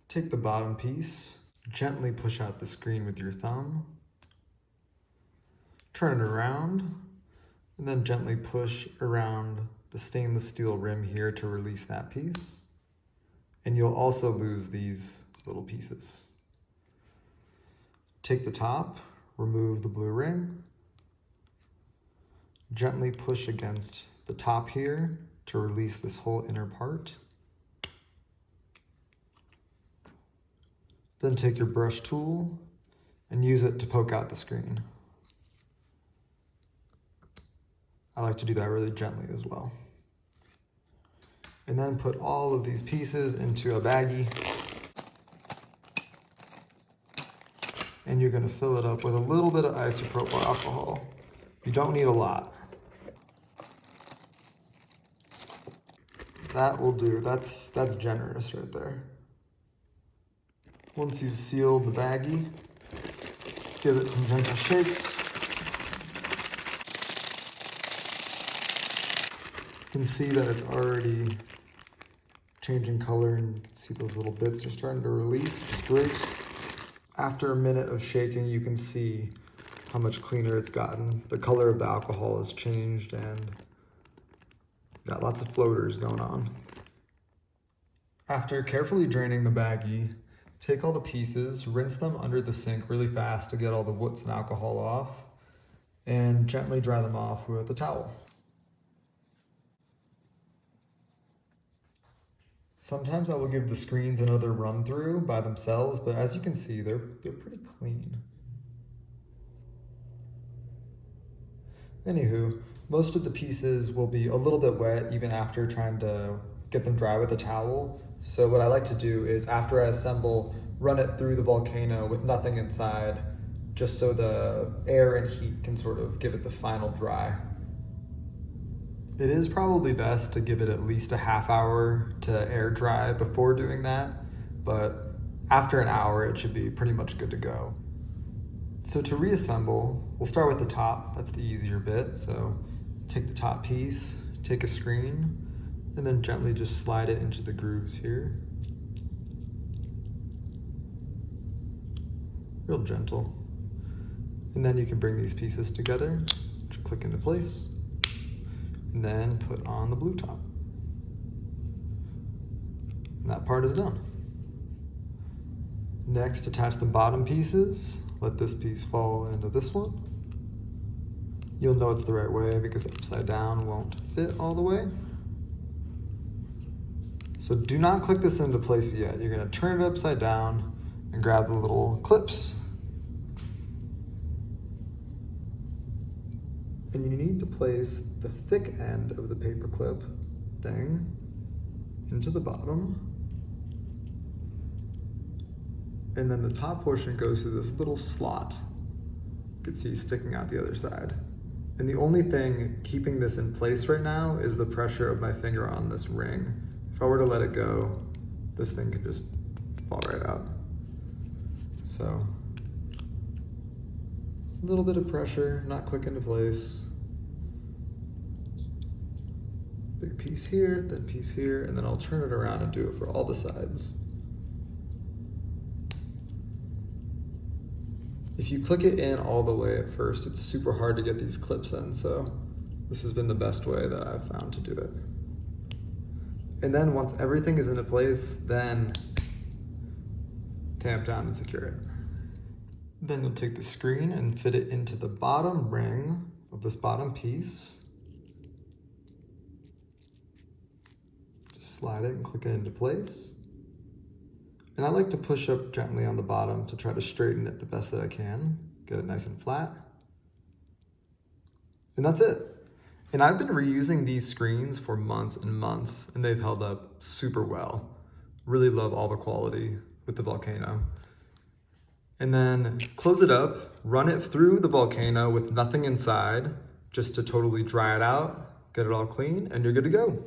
Take the bottom piece, gently push out the screen with your thumb, turn it around, and then gently push around the stainless steel rim here to release that piece. And you'll also lose these little pieces. Take the top, remove the blue ring, gently push against the top here to release this whole inner part. Then take your brush tool and use it to poke out the screen. I like to do that really gently as well. And then put all of these pieces into a baggie. And you're gonna fill it up with a little bit of isopropyl alcohol. You don't need a lot. That will do, that's generous right there. Once you've sealed the baggie, give it some gentle shakes. You can see that it's already changing color, and you can see those little bits are starting to release, which is great. After a minute of shaking, you can see how much cleaner it's gotten. The color of the alcohol has changed, and got lots of floaters going on. After carefully draining the baggie, take all the pieces, rinse them under the sink really fast to get all the woods and alcohol off, and gently dry them off with a towel. Sometimes I will give the screens another run through by themselves, but as you can see, they're pretty clean. Anywho, most of the pieces will be a little bit wet even after trying to get them dry with a towel. So what I like to do is after I assemble, run it through the Volcano with nothing inside, just so the air and heat can sort of give it the final dry. It is probably best to give it at least a half hour to air dry before doing that, but after an hour it should be pretty much good to go. So to reassemble, we'll start with the top. That's the easier bit. So take the top piece, take a screen, and then gently just slide it into the grooves here. Real gentle. And then you can bring these pieces together, which click into place, and then put on the blue top. And that part is done. Next, attach the bottom pieces. Let this piece fall into this one. You'll know it's the right way because upside down won't fit all the way. So do not click this into place yet. You're gonna turn it upside down and grab the little clips. And you need to place the thick end of the paper clip thing into the bottom. And then the top portion goes through this little slot. You can see sticking out the other side. And the only thing keeping this in place right now is the pressure of my finger on this ring. If I were to let it go, this thing could just fall right out. So, a little bit of pressure, not click into place. Big piece here, then piece here, and then I'll turn it around and do it for all the sides. If you click it in all the way at first, it's super hard to get these clips in, so this has been the best way that I've found to do it. And then once everything is into place, then tamp down and secure it. Then you'll take the screen and fit it into the bottom ring of this bottom piece. Just slide it and click it into place. And I like to push up gently on the bottom to try to straighten it the best that I can, get it nice and flat. And that's it. And I've been reusing these screens for months and months, and they've held up super well. Really love all the quality with the Volcano. And then close it up, run it through the Volcano with nothing inside, just to totally dry it out, get it all clean, and you're good to go.